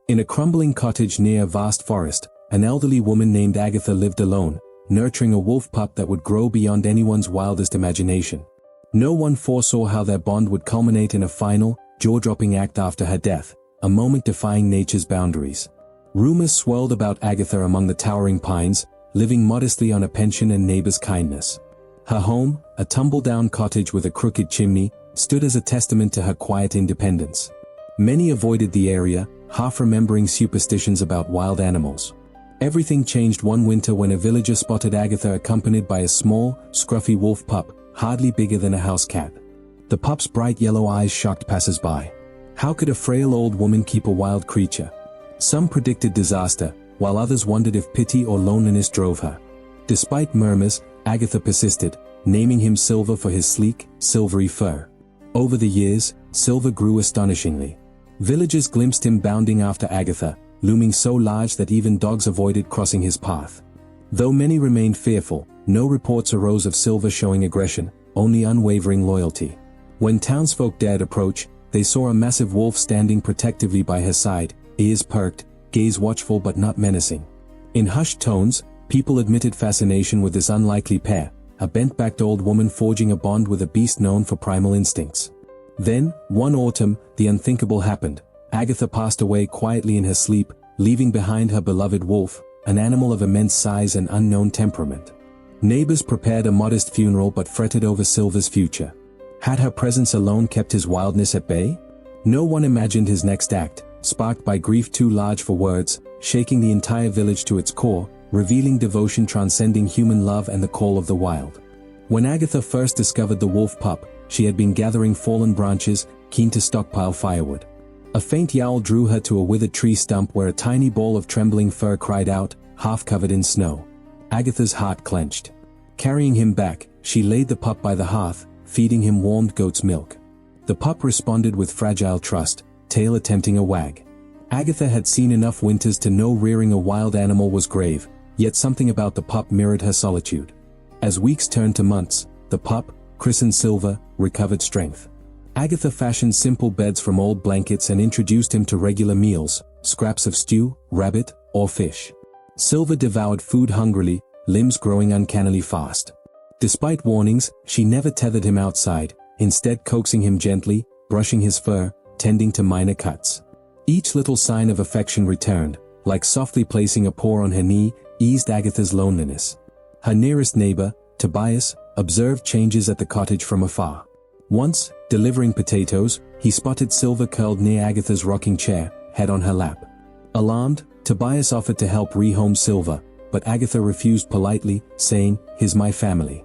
In a crumbling cottage near a vast forest, an elderly woman named Agatha lived alone, nurturing a wolf pup that would grow beyond anyone's wildest imagination. No one foresaw how their bond would culminate in a final, jaw-dropping act after her death, a moment defying nature's boundaries. Rumors swirled about Agatha among the towering pines, living modestly on a pension and neighbors' kindness. Her home, a tumble-down cottage with a crooked chimney, stood as a testament to her quiet independence. Many avoided the area, half remembering superstitions about wild animals. Everything changed one winter when a villager spotted Agatha accompanied by a small, scruffy wolf pup, hardly bigger than a house cat. The pup's bright yellow eyes shocked passers-by. How could a frail old woman keep a wild creature? Some predicted disaster, while others wondered if pity or loneliness drove her. Despite murmurs, Agatha persisted, naming him Silver for his sleek, silvery fur. Over the years, Silver grew astonishingly. Villagers glimpsed him bounding after Agatha, looming so large that even dogs avoided crossing his path. Though many remained fearful, no reports arose of Silver showing aggression, only unwavering loyalty. When townsfolk dared approach, they saw a massive wolf standing protectively by her side, ears perked, gaze watchful but not menacing. In hushed tones, people admitted fascination with this unlikely pair, a bent-backed old woman forging a bond with a beast known for primal instincts. Then, one autumn, the unthinkable happened. Agatha passed away quietly in her sleep, leaving behind her beloved wolf, an animal of immense size and unknown temperament. Neighbors prepared a modest funeral but fretted over Silver's future. Had her presence alone kept his wildness at bay? No one imagined his next act, sparked by grief too large for words, shaking the entire village to its core, revealing devotion transcending human love and the call of the wild. When Agatha first discovered the wolf pup, she had been gathering fallen branches, keen to stockpile firewood. A faint yowl drew her to a withered tree stump where a tiny ball of trembling fur cried out, half covered in snow. Agatha's heart clenched. Carrying him back, she laid the pup by the hearth, feeding him warmed goat's milk. The pup responded with fragile trust, tail attempting a wag. Agatha had seen enough winters to know rearing a wild animal was grave, yet something about the pup mirrored her solitude. As weeks turned to months, the pup, christened Silver, recovered strength. Agatha fashioned simple beds from old blankets and introduced him to regular meals, scraps of stew, rabbit, or fish. Silver devoured food hungrily, limbs growing uncannily fast. Despite warnings, she never tethered him outside, instead coaxing him gently, brushing his fur, tending to minor cuts. Each little sign of affection returned, like softly placing a paw on her knee, eased Agatha's loneliness. Her nearest neighbor, Tobias, observed changes at the cottage from afar. Once, delivering potatoes, he spotted Silver curled near Agatha's rocking chair, head on her lap. Alarmed, Tobias offered to help rehome Silver, but Agatha refused politely, saying, "He's my family."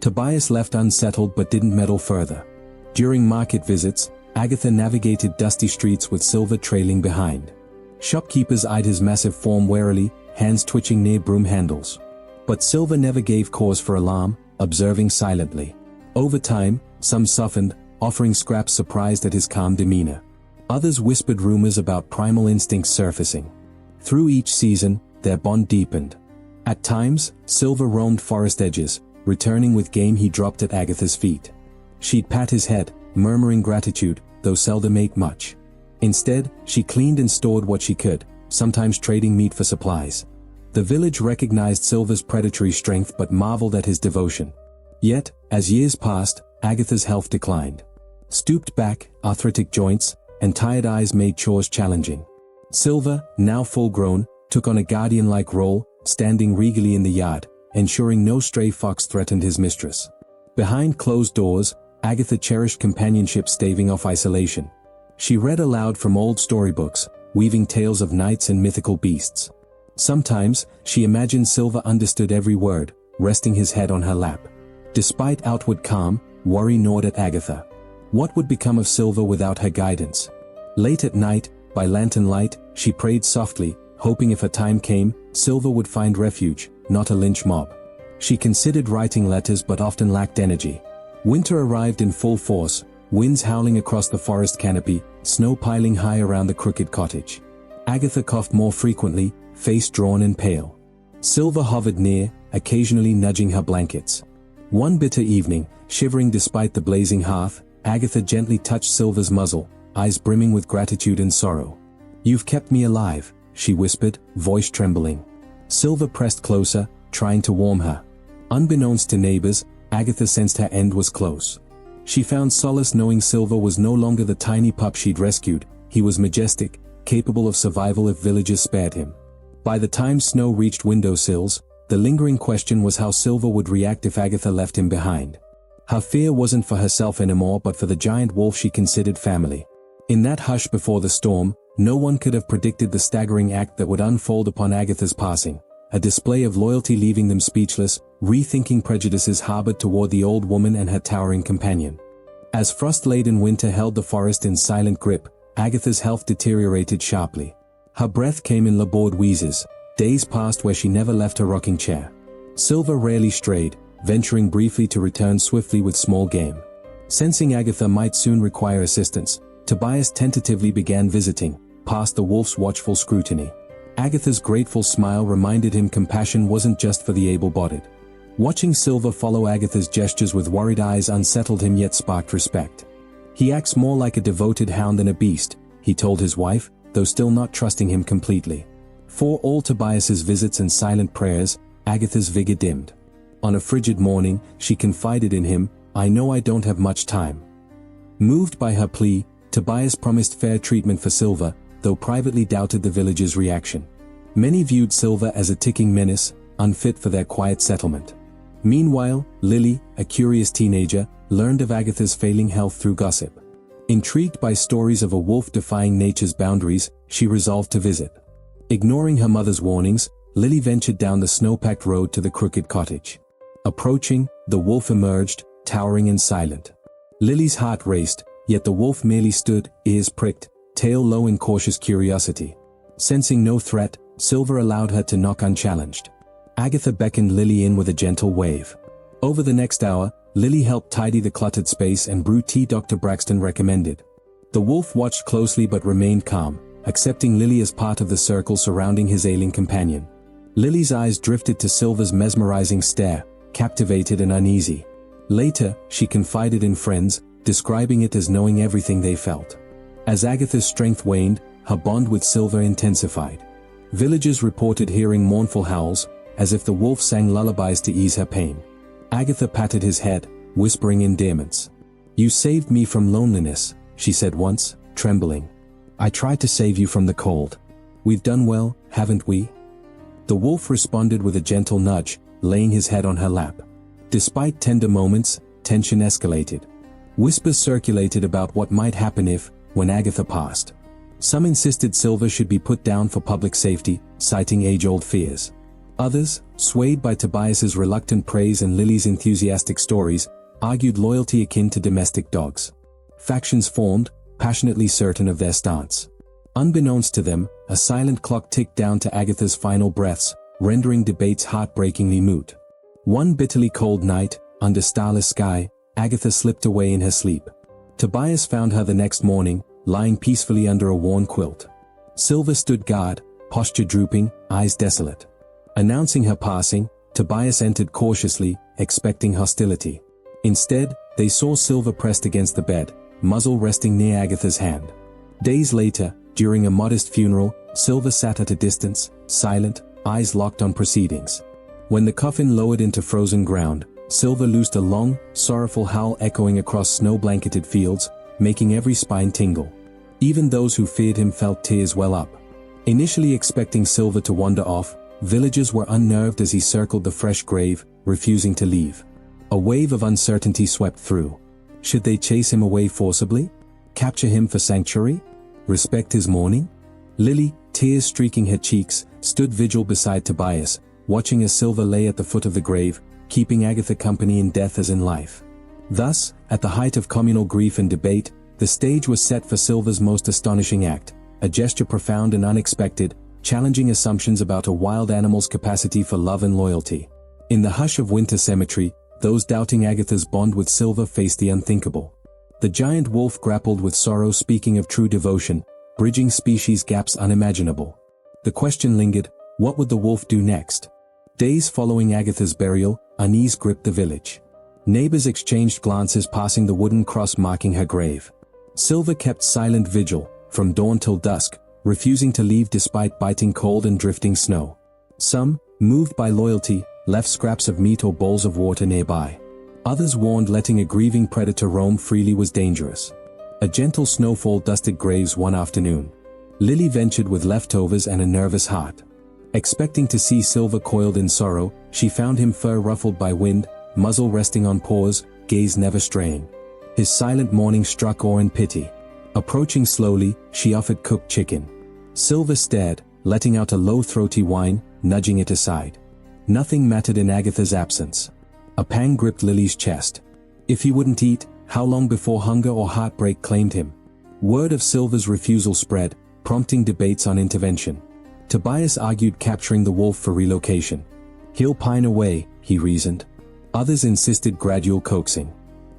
Tobias left unsettled but didn't meddle further. During market visits, Agatha navigated dusty streets with Silver trailing behind. Shopkeepers eyed his massive form warily, hands twitching near broom handles. But Silver never gave cause for alarm, observing silently. Over time, some softened, offering scraps surprised at his calm demeanor. Others whispered rumors about primal instincts surfacing. Through each season, their bond deepened. At times, Silver roamed forest edges, returning with game he dropped at Agatha's feet. She'd pat his head, murmuring gratitude, though seldom ate much. Instead, she cleaned and stored what she could, sometimes trading meat for supplies. The village recognized Silver's predatory strength but marveled at his devotion. Yet, as years passed, Agatha's health declined. Stooped back, arthritic joints, and tired eyes made chores challenging. Silver, now full-grown, took on a guardian-like role, standing regally in the yard, ensuring no stray fox threatened his mistress. Behind closed doors, Agatha cherished companionship, staving off isolation. She read aloud from old storybooks, weaving tales of knights and mythical beasts. Sometimes, she imagined Silver understood every word, resting his head on her lap. Despite outward calm, worry gnawed at Agatha. What would become of Silver without her guidance? Late at night, by lantern light, she prayed softly, hoping if her time came, Silver would find refuge, not a lynch mob. She considered writing letters but often lacked energy. Winter arrived in full force, winds howling across the forest canopy, snow piling high around the crooked cottage. Agatha coughed more frequently, face drawn and pale. Silver hovered near, occasionally nudging her blankets. One bitter evening, shivering despite the blazing hearth, Agatha gently touched Silver's muzzle, eyes brimming with gratitude and sorrow. "You've kept me alive," she whispered, voice trembling. Silver pressed closer, trying to warm her. Unbeknownst to neighbors, Agatha sensed her end was close. She found solace knowing Silver was no longer the tiny pup she'd rescued. He was majestic, capable of survival if villagers spared him. By the time snow reached windowsills, the lingering question was how Silver would react if Agatha left him behind. Her fear wasn't for herself anymore but for the giant wolf she considered family. In that hush before the storm, no one could have predicted the staggering act that would unfold upon Agatha's passing, a display of loyalty leaving them speechless, rethinking prejudices harbored toward the old woman and her towering companion. As frost-laden winter held the forest in silent grip, Agatha's health deteriorated sharply. Her breath came in labored wheezes. Days passed where she never left her rocking chair. Silver rarely strayed, venturing briefly to return swiftly with small game. Sensing Agatha might soon require assistance, Tobias tentatively began visiting, past the wolf's watchful scrutiny. Agatha's grateful smile reminded him compassion wasn't just for the able-bodied. Watching Silver follow Agatha's gestures with worried eyes unsettled him yet sparked respect. "He acts more like a devoted hound than a beast," he told his wife, though still not trusting him completely. For all Tobias's visits and silent prayers, Agatha's vigor dimmed. On a frigid morning, she confided in him, "I know I don't have much time." Moved by her plea, Tobias promised fair treatment for Silver, though privately doubted the villagers' reaction. Many viewed Silver as a ticking menace, unfit for their quiet settlement. Meanwhile, Lily, a curious teenager, learned of Agatha's failing health through gossip. Intrigued by stories of a wolf defying nature's boundaries, she resolved to visit. Ignoring her mother's warnings, Lily ventured down the snow-packed road to the crooked cottage. Approaching, the wolf emerged, towering and silent. Lily's heart raced, yet the wolf merely stood, ears pricked, tail low in cautious curiosity. Sensing no threat, Silver allowed her to knock unchallenged. Agatha beckoned Lily in with a gentle wave. Over the next hour, Lily helped tidy the cluttered space and brew tea Dr. Braxton recommended. The wolf watched closely but remained calm, accepting Lily as part of the circle surrounding his ailing companion. Lily's eyes drifted to Silver's mesmerizing stare, captivated and uneasy. Later, she confided in friends, describing it as knowing everything they felt. As Agatha's strength waned, her bond with Silver intensified. Villagers reported hearing mournful howls, as if the wolf sang lullabies to ease her pain. Agatha patted his head, whispering endearments. "You saved me from loneliness," she said once, trembling. "I tried to save you from the cold. We've done well, haven't we?" The wolf responded with a gentle nudge, laying his head on her lap. Despite tender moments, tension escalated. Whispers circulated about what might happen if, when Agatha passed. Some insisted Silver should be put down for public safety, citing age-old fears. Others, swayed by Tobias's reluctant praise and Lily's enthusiastic stories, argued loyalty akin to domestic dogs. Factions formed, passionately certain of their stance. Unbeknownst to them, a silent clock ticked down to Agatha's final breaths, rendering debates heartbreakingly moot. One bitterly cold night, under starless sky, Agatha slipped away in her sleep. Tobias found her the next morning, lying peacefully under a worn quilt. Silver stood guard, posture drooping, eyes desolate. Announcing her passing, Tobias entered cautiously, expecting hostility. Instead, they saw Silver pressed against the bed, muzzle resting near Agatha's hand. Days later, during a modest funeral, Silver sat at a distance, silent, eyes locked on proceedings. When the coffin lowered into frozen ground, Silver loosed a long, sorrowful howl echoing across snow-blanketed fields, making every spine tingle. Even those who feared him felt tears well up. Initially expecting Silver to wander off, villagers were unnerved as he circled the fresh grave, refusing to leave. A wave of uncertainty swept through. Should they chase him away forcibly? Capture him for sanctuary? Respect his mourning? Lily, tears streaking her cheeks, stood vigil beside Tobias, watching as Silver lay at the foot of the grave, keeping Agatha company in death as in life. Thus, at the height of communal grief and debate, the stage was set for Silver's most astonishing act, a gesture profound and unexpected, challenging assumptions about a wild animal's capacity for love and loyalty. In the hush of winter cemetery, those doubting Agatha's bond with Silver faced the unthinkable. The giant wolf grappled with sorrow, speaking of true devotion, bridging species gaps unimaginable. The question lingered, what would the wolf do next? Days following Agatha's burial, unease gripped the village. Neighbors exchanged glances passing the wooden cross marking her grave. Silver kept silent vigil, from dawn till dusk, refusing to leave despite biting cold and drifting snow. Some, moved by loyalty, left scraps of meat or bowls of water nearby. Others warned letting a grieving predator roam freely was dangerous. A gentle snowfall dusted graves one afternoon. Lily ventured with leftovers and a nervous heart. Expecting to see Silver coiled in sorrow, she found him fur ruffled by wind, muzzle resting on paws, gaze never straying. His silent mourning struck awe and pity. Approaching slowly, she offered cooked chicken. Silver stared, letting out a low throaty whine, nudging it aside. Nothing mattered in Agatha's absence. A pang gripped Lily's chest. If he wouldn't eat, how long before hunger or heartbreak claimed him? Word of Silver's refusal spread, prompting debates on intervention. Tobias argued capturing the wolf for relocation. He'll pine away, he reasoned. Others insisted gradual coaxing.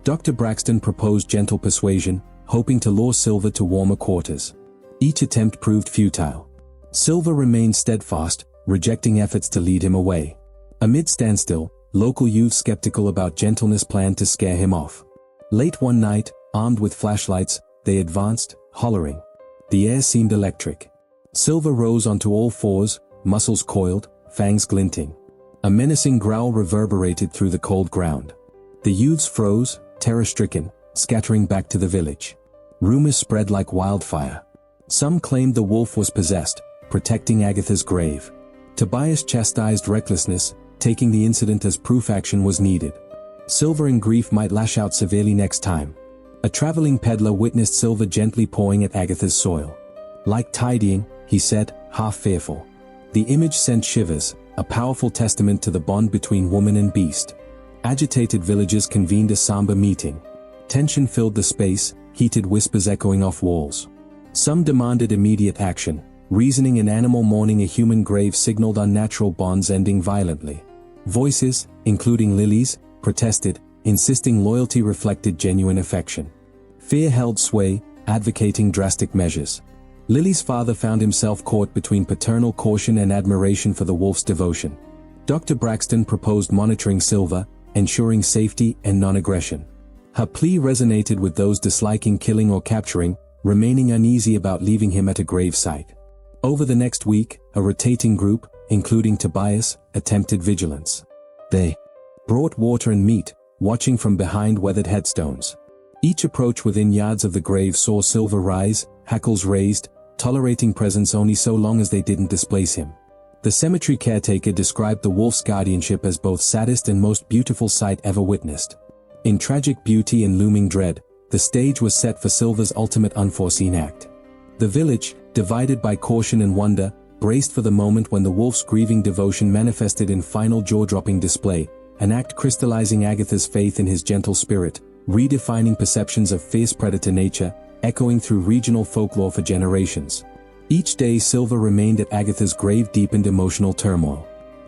Dr. Braxton proposed gentle persuasion, hoping to lure Silver to warmer quarters. Each attempt proved futile. Silver remained steadfast, rejecting efforts to lead him away. Amid standstill, local youth skeptical about gentleness planned to scare him off. Late one night, armed with flashlights, they advanced, hollering. The air seemed electric. Silver rose onto all fours, muscles coiled, fangs glinting. A menacing growl reverberated through the cold ground. The youths froze, terror-stricken, scattering back to the village. Rumors spread like wildfire. Some claimed the wolf was possessed, protecting Agatha's grave. Tobias chastised recklessness, taking the incident as proof action was needed. Silver in grief might lash out severely next time. A traveling peddler witnessed Silver gently pawing at Agatha's soil. Like tidying, he said, half fearful. The image sent shivers, a powerful testament to the bond between woman and beast. Agitated villagers convened a somber meeting. Tension filled the space, heated whispers echoing off walls. Some demanded immediate action, reasoning an animal mourning a human grave signaled unnatural bonds ending violently. Voices, including Lily's, protested, insisting loyalty reflected genuine affection. Fear held sway, advocating drastic measures. Lily's father found himself caught between paternal caution and admiration for the wolf's devotion. Dr. Braxton proposed monitoring Silver, ensuring safety and non-aggression. Her plea resonated with those disliking killing or capturing, remaining uneasy about leaving him at a grave site. Over the next week, a rotating group, including Tobias, attempted vigilance. They brought water and meat, watching from behind weathered headstones. Each approach within yards of the grave saw Silver rise, hackles raised, tolerating presence only so long as they didn't displace him. The cemetery caretaker described the wolf's guardianship as both saddest and most beautiful sight ever witnessed. In tragic beauty and looming dread, the stage was set for Silver's ultimate unforeseen act. The village, divided by caution and wonder, braced for the moment when the wolf's grieving devotion manifested in final jaw-dropping display, an act crystallizing Agatha's faith in his gentle spirit, redefining perceptions of fierce predator nature, echoing through regional folklore for generations. Each day Silver remained at Agatha's grave deepened emotional turmoil.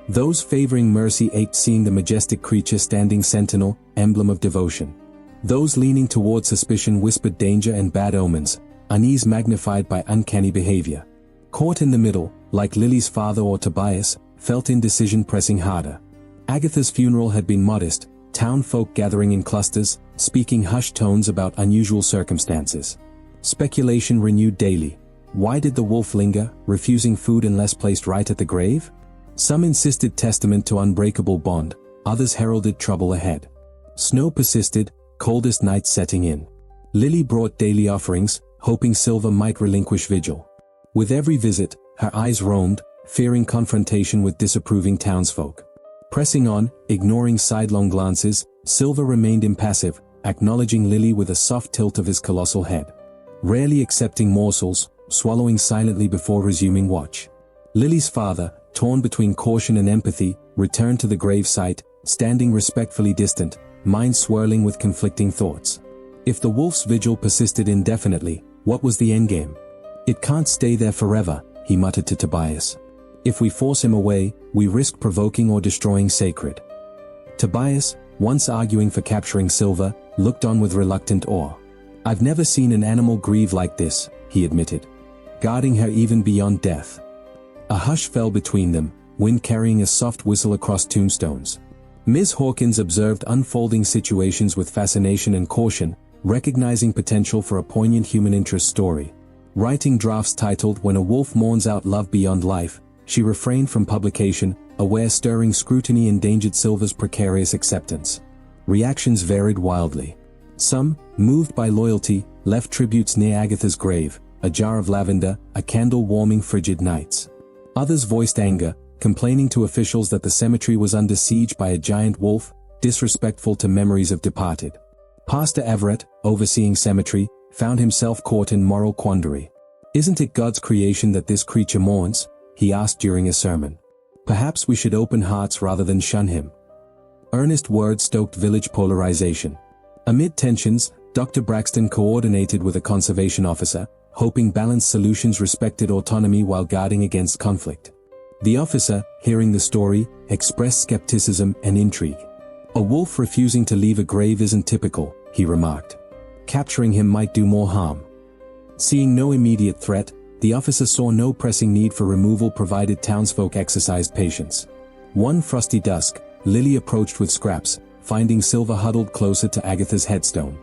Those favoring mercy ached seeing the majestic creature standing sentinel, emblem of devotion. Those leaning toward suspicion whispered danger and bad omens, unease magnified by uncanny behavior. Caught in the middle, like Lily's father or Tobias, felt indecision pressing harder. Agatha's funeral had been modest, town folk gathering in clusters, speaking hushed tones about unusual circumstances. Speculation renewed daily. Why did the wolf linger, refusing food unless placed right at the grave? Some insisted testament to unbreakable bond, others heralded trouble ahead. Snow persisted, coldest nights setting in. Lily brought daily offerings, hoping Silver might relinquish vigil. With every visit, her eyes roamed, fearing confrontation with disapproving townsfolk. Pressing on, ignoring sidelong glances, Silver remained impassive, acknowledging Lily with a soft tilt of his colossal head. Rarely accepting morsels, swallowing silently before resuming watch. Lily's father, torn between caution and empathy, returned to the gravesite, standing respectfully distant, mind swirling with conflicting thoughts. If the wolf's vigil persisted indefinitely, what was the endgame? It can't stay there forever, he muttered to Tobias. If we force him away, we risk provoking or destroying sacred. Tobias, once arguing for capturing Silver, looked on with reluctant awe. I've never seen an animal grieve like this, he admitted. Guarding her even beyond death. A hush fell between them, wind carrying a soft whistle across tombstones. Ms. Hawkins observed unfolding situations with fascination and caution, recognizing potential for a poignant human interest story. Writing drafts titled "When a Wolf Mourns Out Love Beyond Life," she refrained from publication, aware stirring scrutiny endangered Silver's precarious acceptance. Reactions varied wildly. Some, moved by loyalty, left tributes near Agatha's grave, a jar of lavender, a candle warming frigid nights. Others voiced anger, complaining to officials that the cemetery was under siege by a giant wolf, disrespectful to memories of departed. Pastor Everett, overseeing cemetery, found himself caught in moral quandary. "Isn't it God's creation that this creature mourns?" he asked during a sermon. "Perhaps we should open hearts rather than shun him." Earnest words stoked village polarization. Amid tensions, Dr. Braxton coordinated with a conservation officer, hoping balanced solutions respected autonomy while guarding against conflict. The officer, hearing the story, expressed skepticism and intrigue. "A wolf refusing to leave a grave isn't typical," he remarked. "Capturing him might do more harm." Seeing no immediate threat, the officer saw no pressing need for removal provided townsfolk exercised patience. One frosty dusk, Lily approached with scraps, finding Silver huddled closer to Agatha's headstone.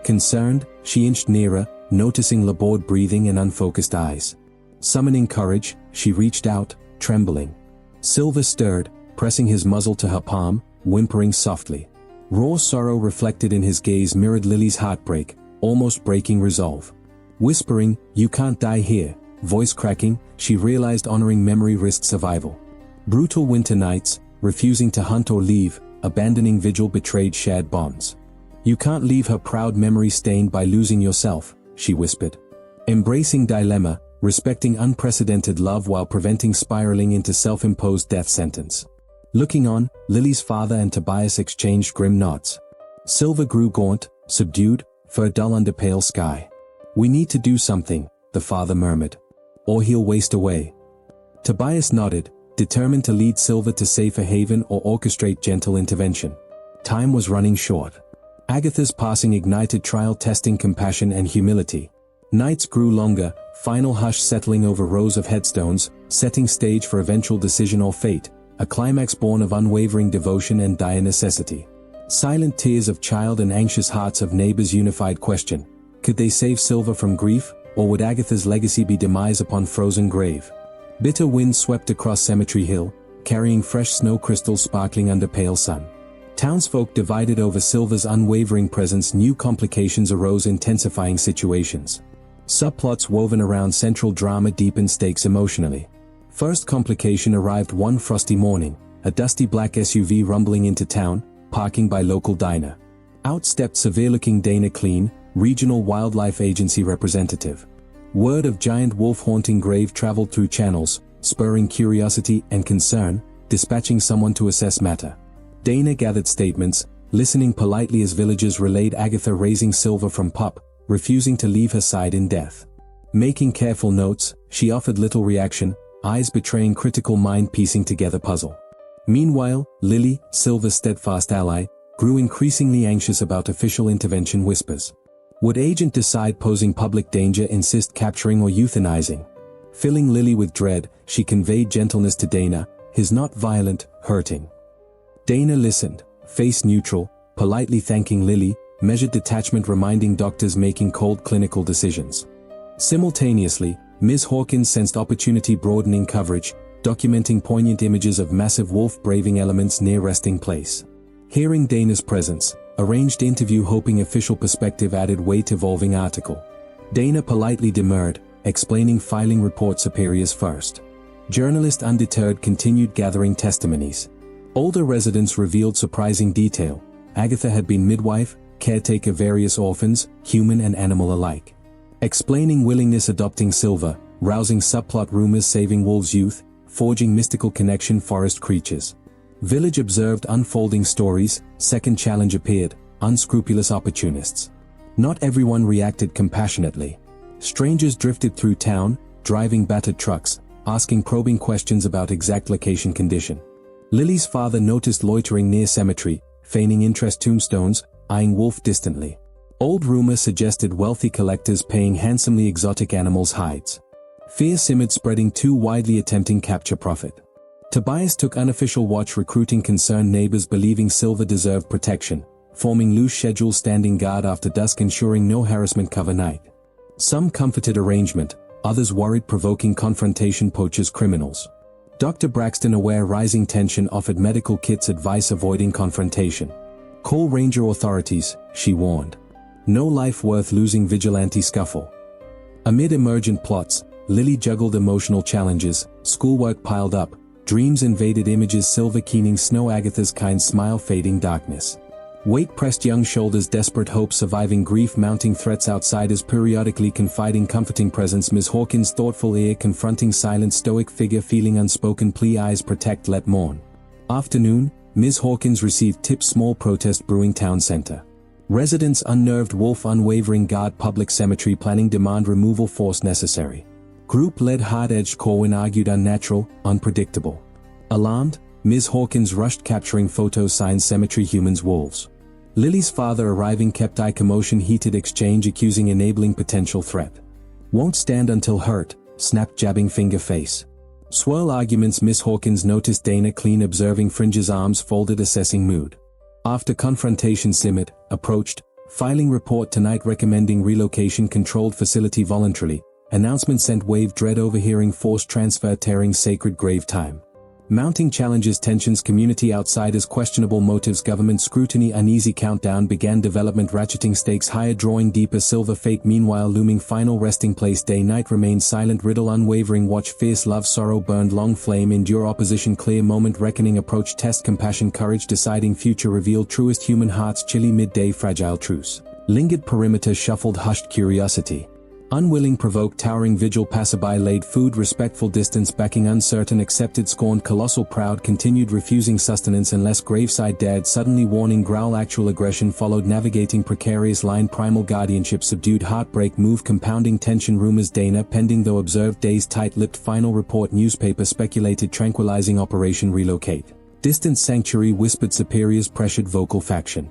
Concerned, she inched nearer, noticing labored breathing and unfocused eyes. Summoning courage, she reached out, trembling. Silver stirred, pressing his muzzle to her palm, whimpering softly. Raw sorrow reflected in his gaze mirrored Lily's heartbreak, almost breaking resolve. Whispering, "You can't die here," voice cracking, she realized honoring memory risked survival. Brutal winter nights, refusing to hunt or leave, abandoning vigil betrayed shared bonds. "You can't leave her proud memory stained by losing yourself," she whispered. Embracing dilemma, respecting unprecedented love while preventing spiraling into self-imposed death sentence. Looking on, Lily's father and Tobias exchanged grim nods. Silver grew gaunt, subdued, fur dull under pale sky. "We need to do something," the father murmured. "Or he'll waste away." Tobias nodded, determined to lead Silver to safer haven or orchestrate gentle intervention. Time was running short. Agatha's passing ignited trial testing compassion and humility. Nights grew longer, final hush settling over rows of headstones, setting stage for eventual decision or fate, a climax born of unwavering devotion and dire necessity. Silent tears of child and anxious hearts of neighbors unified question: could they save Silver from grief, or would Agatha's legacy be demise upon frozen grave? Bitter winds swept across Cemetery Hill, carrying fresh snow crystals sparkling under pale sun. Townsfolk divided over Silver's unwavering presence. New complications arose, intensifying situations. Subplots woven around central drama deepened stakes emotionally. First complication arrived one frosty morning, a dusty black SUV rumbling into town, parking by local diner. Out stepped severe-looking Dana Clean, Regional Wildlife Agency representative. Word of giant wolf haunting grave traveled through channels, spurring curiosity and concern, dispatching someone to assess matter. Dana gathered statements, listening politely as villagers relayed Agatha raising Silver from pup, refusing to leave her side in death. Making careful notes, she offered little reaction, eyes betraying critical mind piecing together puzzle. Meanwhile, Lily, Silver's steadfast ally, grew increasingly anxious about official intervention whispers. Would agent decide posing public danger insist capturing or euthanizing? Filling Lily with dread, she conveyed gentleness to Dana, his not violent, hurting. Dana listened, face neutral, politely thanking Lily, measured detachment reminding doctors making cold clinical decisions. Simultaneously, Ms. Hawkins sensed opportunity broadening coverage, documenting poignant images of massive wolf-braving elements near resting place. Hearing Dana's presence, arranged interview hoping official perspective added weight evolving article. Dana politely demurred, explaining filing report superiors first. Journalist undeterred continued gathering testimonies. Older residents revealed surprising detail. Agatha had been midwife, caretaker various orphans, human and animal alike. Explaining willingness adopting Silver, rousing subplot rumors saving wolves youth, forging mystical connection forest creatures. Village observed unfolding stories, second challenge appeared, unscrupulous opportunists. Not everyone reacted compassionately. Strangers drifted through town, driving battered trucks, asking probing questions about exact location condition. Lily's father noticed loitering near cemetery, feigning interest tombstones, eyeing wolf distantly. Old rumor suggested wealthy collectors paying handsomely exotic animals' hides. Fear simmered spreading too widely attempting capture profit. Tobias took unofficial watch recruiting concerned neighbors believing Silver deserved protection, forming loose schedules standing guard after dusk ensuring no harassment cover night. Some comforted arrangement, others worried provoking confrontation poachers criminals. Dr. Braxton, aware rising tension, offered medical kits advice avoiding confrontation. Call ranger authorities, she warned. No life worth losing vigilante scuffle. Amid emergent plots, Lily juggled emotional challenges, schoolwork piled up, dreams invaded images, silver keening snow, Agatha's kind smile fading darkness. Weight pressed young shoulders, desperate hope surviving grief, mounting threats, outsiders periodically confiding comforting presence, Miss Hawkins thoughtful ear confronting silent stoic figure feeling unspoken plea, eyes protect let mourn. Afternoon, Ms. Hawkins received tip, small protest brewing town center. Residents unnerved, wolf unwavering guard, public cemetery planning demand removal, force necessary. Group led, hard-edged, Corwin argued unnatural, unpredictable. Alarmed, Ms. Hawkins rushed, capturing photos, signs cemetery, humans, wolves. Lily's father arriving, kept eye commotion, heated exchange accusing enabling potential threat. Won't stand until hurt, snapped jabbing finger face. Swirl arguments, Miss Hawkins noticed Dana clean observing fringes, arms folded assessing mood. After confrontation, Simmet approached, filing report tonight recommending relocation, controlled facility voluntarily. Announcement sent, wave dread overhearing, forced transfer tearing sacred grave time. Mounting challenges, tensions, community outsiders, questionable motives, government scrutiny, uneasy countdown began, development ratcheting, stakes higher, drawing deeper, silver fate meanwhile looming, final resting place, day night remain silent, riddle unwavering, watch fierce love, sorrow burned long flame, endure opposition, clear moment, reckoning approach, test compassion, courage, deciding future, reveal truest human hearts, chilly midday, fragile truce. Lingered perimeter, shuffled hushed curiosity. Unwilling provoke, towering vigil, passerby laid food, respectful distance backing, uncertain accepted, scorned, colossal proud, continued refusing sustenance unless graveside dared, suddenly warning, growl, actual aggression followed, navigating precarious line, primal guardianship, subdued heartbreak, move, compounding tension, rumors, Dana pending though observed, days tight-lipped, final report, newspaper speculated, tranquilizing, operation relocate. Distant sanctuary, whispered superiors, pressured vocal faction.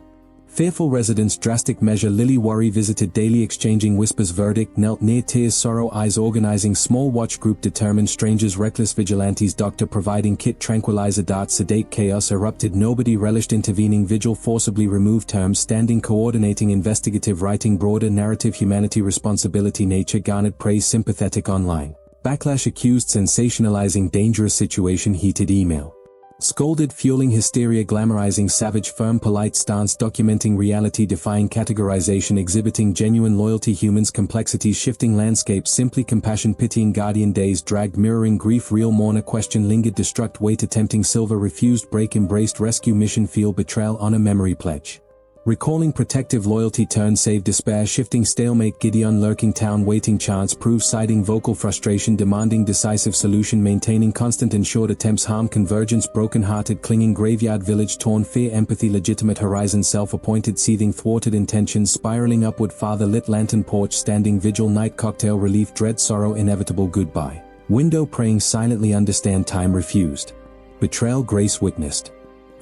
Fearful residents, drastic measure, Lily worry, visited daily exchanging whispers, verdict knelt near, tears, sorrow, eyes organizing, small watch group determined, strangers, reckless vigilantes, doctor providing kit, tranquilizer dart, sedate, chaos erupted, nobody relished, intervening, vigil forcibly removed, terms standing, coordinating, investigative writing, broader narrative, humanity, responsibility, nature garnered praise, sympathetic, online. Backlash, accused, sensationalizing, dangerous situation, heated email. Scolded, fueling hysteria, glamorizing, savage, firm, polite stance, documenting reality, defying categorization, exhibiting genuine loyalty, humans, complexities, shifting landscape, simply compassion, pitying, guardian days, dragged, mirroring, grief, real mourner, question, lingered, destruct, wait, attempting, silver, refused, break, embraced, rescue, mission, feel, betrayal, honor, memory, pledge. Recalling, protective, loyalty, turn, save, despair, shifting, stalemate, Gideon, lurking, town, waiting, chance, prove, siding, vocal, frustration, demanding, decisive, solution, maintaining, constant, ensured, attempts, harm, convergence, broken-hearted, clinging, graveyard, village, torn, fear, empathy, legitimate, horizon, self-appointed, seething, thwarted, intentions, spiraling upward, father, lit, lantern, porch, standing, vigil, night, cocktail, relief, dread, sorrow, inevitable, goodbye. Window, praying, silently, understand, time, refused. Betrayal, grace, witnessed.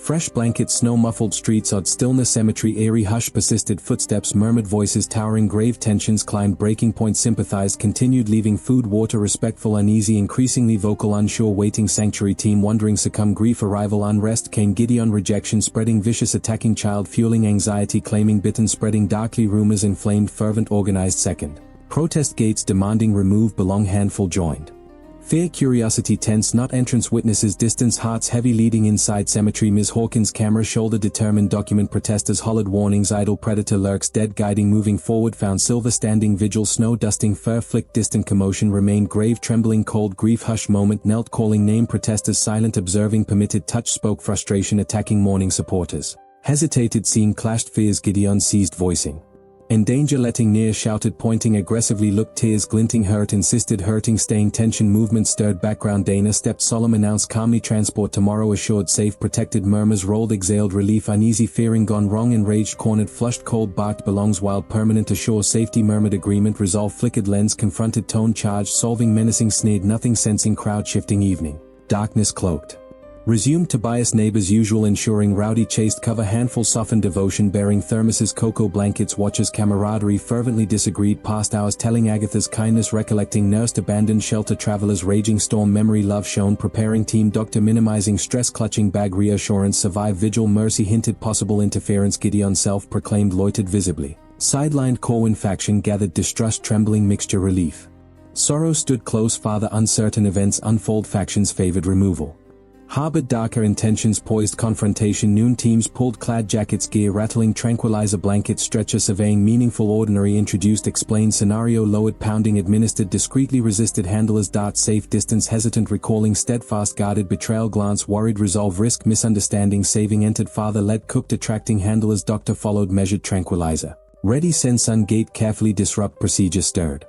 Fresh blanket, snow-muffled streets, odd stillness, cemetery, eerie hush, persisted footsteps, murmured voices, towering, grave tensions, climbed, breaking point, sympathized, continued, leaving food, water, respectful, uneasy, increasingly vocal, unsure, waiting, sanctuary, team, wondering, succumb, grief, arrival, unrest, came, Gideon, rejection, spreading, vicious, attacking, child, fueling, anxiety, claiming, bitten, spreading, darkly, rumors, inflamed, fervent, organized, second. Protest gates, demanding, remove, belong, handful, joined. Fear, curiosity, tense, not entrance, witnesses, distance, hearts heavy, leading inside cemetery, Ms. Hawkins, camera, shoulder, determined, document, protesters, hollered, warnings, idle, predator, lurks, dead, guiding, moving forward, found, silver, standing, vigil, snow, dusting, fur, flick, distant, commotion, remained, grave, trembling, cold, grief, hush, moment, knelt, calling, name, protesters, silent, observing, permitted, touch, spoke, frustration, attacking, mourning, supporters. Hesitated, scene, clashed, fears, Gideon ceased, voicing. In danger, letting near, shouted, pointing, aggressively looked, tears glinting, hurt, insisted, hurting, staying, tension, movement, stirred, background, Dana stepped, solemn, announced, calmly, transport, tomorrow, assured, safe, protected, murmurs, rolled, exhaled, relief, uneasy, fearing, gone wrong, enraged, cornered, flushed, cold, barked, belongs, wild, permanent, assure, safety, murmured, agreement, resolve, flickered, lens, confronted, tone, charged, solving, menacing, sneered, nothing, sensing, crowd, shifting, evening. Darkness cloaked. Resumed, Tobias, neighbors usual, ensuring, rowdy, chaste, cover, handful, softened, devotion, bearing, thermoses, cocoa blankets, watches, camaraderie, fervently disagreed, past hours, telling, Agatha's kindness, recollecting, nursed, abandoned, shelter, travelers, raging storm, memory, love shown, preparing, team, doctor, minimizing, stress, clutching, bag, reassurance, survive, vigil, mercy, hinted, possible interference, Gideon, self-proclaimed, loitered visibly. Sidelined, Corwin faction, gathered, distrust, trembling, mixture, relief. Sorrow stood close, father uncertain events unfold, factions favored removal. Harbored darker intentions, poised confrontation, noon teams pulled, clad jackets, gear rattling, tranquilizer blanket, stretcher surveying, meaningful ordinary introduced, explained scenario lowered, pounding administered, discreetly resisted, handlers dart, safe distance, hesitant recalling, steadfast guarded, betrayal glance, worried resolve, risk, misunderstanding, saving, entered, father led, cooked, attracting, handlers, doctor followed, measured, tranquilizer. Ready, send, sun, gate, carefully disrupt, procedure stirred.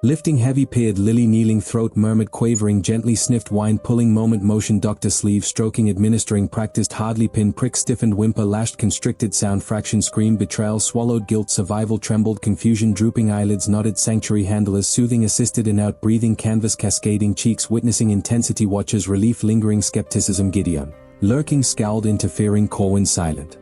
Lifting, heavy, peered, lily, kneeling, throat, murmured, quavering, gently sniffed, wine, pulling, moment, motion, doctor, sleeve, stroking, administering, practiced, hardly, pin, prick, stiffened, whimper, lashed, constricted, sound, fraction, scream, betrayal, swallowed, guilt, survival, trembled, confusion, drooping eyelids, nodded, sanctuary, handlers, soothing, assisted, in, out, breathing, canvas, cascading, cheeks, witnessing, intensity, watchers, relief, lingering, skepticism, Gideon. Lurking, scowled, interfering, Corwin, silent.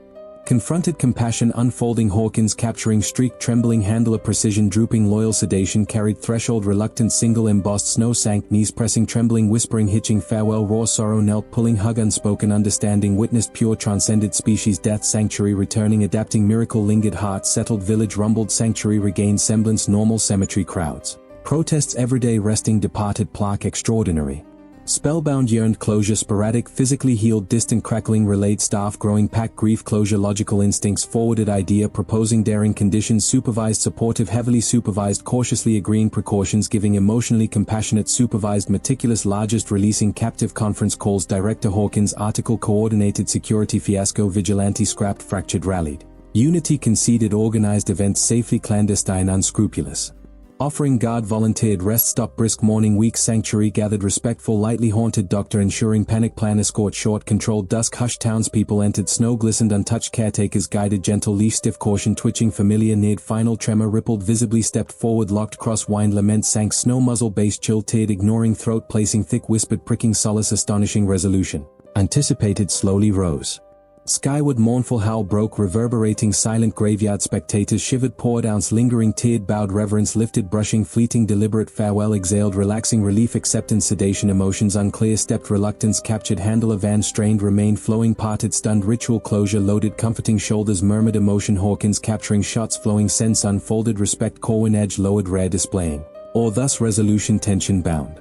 Confronted, compassion, unfolding, Hawkins, capturing, streak, trembling, handler, precision, drooping, loyal, sedation, carried, threshold, reluctant, single, embossed, snow, sank, knees pressing, trembling, whispering, hitching, farewell, raw, sorrow, knelt, pulling, hug, unspoken, understanding, witnessed, pure, transcended, species, death, sanctuary, returning, adapting, miracle, lingered, heart, settled, village, rumbled, sanctuary, regained, semblance, normal, cemetery, crowds. Protests, everyday, resting, departed, plaque, extraordinary. Spellbound, yearned, closure, sporadic, physically healed, distant, crackling, relayed, staff, growing, pack, grief, closure, logical instincts, forwarded, idea, proposing, daring, conditions, supervised, supportive, heavily supervised, cautiously agreeing, precautions, giving, emotionally compassionate, supervised, meticulous, largest, releasing, captive, conference calls, director, Hawkins, article, coordinated, security, fiasco, vigilante, scrapped, fractured, rallied. Unity, conceded, organized, events, safely, clandestine, unscrupulous. Offering, guard, volunteered, rest stop, brisk, morning, weak, sanctuary, gathered, respectful, lightly haunted, doctor, ensuring, panic, plan, escort, short, controlled, dusk, hushed, townspeople entered, snow glistened, untouched, caretakers guided, gentle, leash, stiff, caution, twitching, familiar, neared, final, tremor, rippled, visibly, stepped forward, locked, cross, whined, lament, sank, snow, muzzle, base, chill, teared, ignoring, throat, placing, thick, whispered, pricking, solace, astonishing, resolution. Anticipated, slowly rose. Skyward, mournful howl broke, reverberating, silent, graveyard, spectators shivered, poured, ounce, lingering, teared, bowed, reverence, lifted, brushing, fleeting, deliberate, farewell, exhaled, relaxing, relief, acceptance, sedation, emotions, unclear, stepped, reluctance, captured, handler, van, strained, remained, flowing, parted, stunned, ritual, closure, loaded, comforting, shoulders, murmured, emotion, Hawkins, capturing, shots, flowing, sense, unfolded, respect, Corwin, edge, lowered, rare, displaying. Or thus, resolution, tension, bound.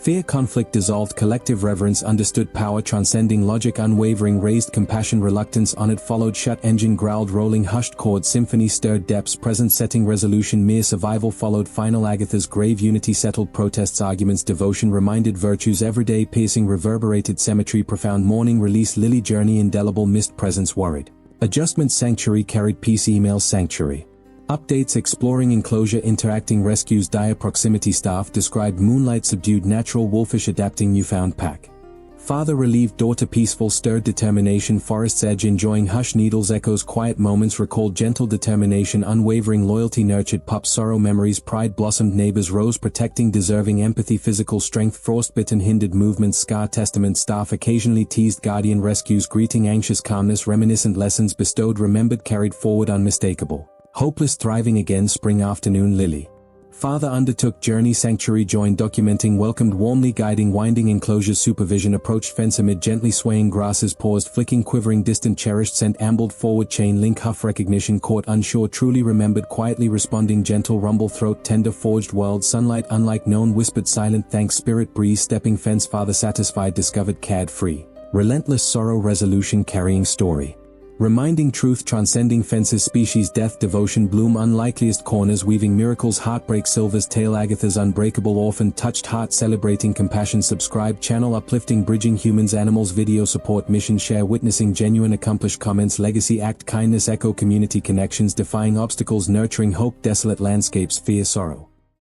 Fear, conflict, dissolved, collective reverence, understood, power, transcending, logic, unwavering, raised, compassion, reluctance, honored, followed, shut, engine, growled, rolling, hushed, chord, symphony, stirred, depths, present, setting, resolution, mere survival, followed, final, Agatha's grave, unity, settled, protests, arguments, devotion, reminded, virtues, everyday, piercing, reverberated, cemetery, profound, mourning, release, lily, journey, indelible, missed, presence, worried. Adjustment, sanctuary, carried, peace, email, sanctuary. Updates, exploring, enclosure, interacting, rescues, dire, proximity, staff, described, moonlight, subdued, natural, wolfish, adapting, newfound, pack. Father, relieved, daughter, peaceful, stirred, determination, forest's edge, enjoying, hush, needles, echoes, quiet moments, recalled, gentle, determination, unwavering, loyalty, nurtured, pup, sorrow, memories, pride, blossomed, neighbors, rose, protecting, deserving, empathy, physical strength, frostbitten, hindered, movement, scar, testament, staff, occasionally teased, guardian, rescues, greeting, anxious, calmness, reminiscent, lessons, bestowed, remembered, carried forward, unmistakable. Hopeless, thriving again, spring, afternoon, lily. Father undertook journey, sanctuary, joined, documenting, welcomed, warmly guiding, winding, enclosures, supervision, approached, fence amid, gently swaying, grasses, paused, flicking, quivering, distant, cherished, sent, ambled, forward, chain, link, huff, recognition, caught, unsure, truly remembered, quietly responding, gentle, rumble, throat, tender, forged, world, sunlight, unlike, known, whispered, silent, thanks, spirit, breeze, stepping, fence, father, satisfied, discovered, cared, free. Relentless sorrow, resolution, carrying, story. Reminding, truth, transcending, fences, species, death, devotion, bloom, unlikeliest corners, weaving, miracles, heartbreak, silver's tale, Agatha's unbreakable, orphan, touched heart, celebrating, compassion, subscribe, channel, uplifting, bridging, humans, animals, video support, mission, share, witnessing, genuine, accomplished, comments, legacy, act, kindness, echo, community, connections, defying obstacles, nurturing, hope, desolate landscapes, fear, sorrow.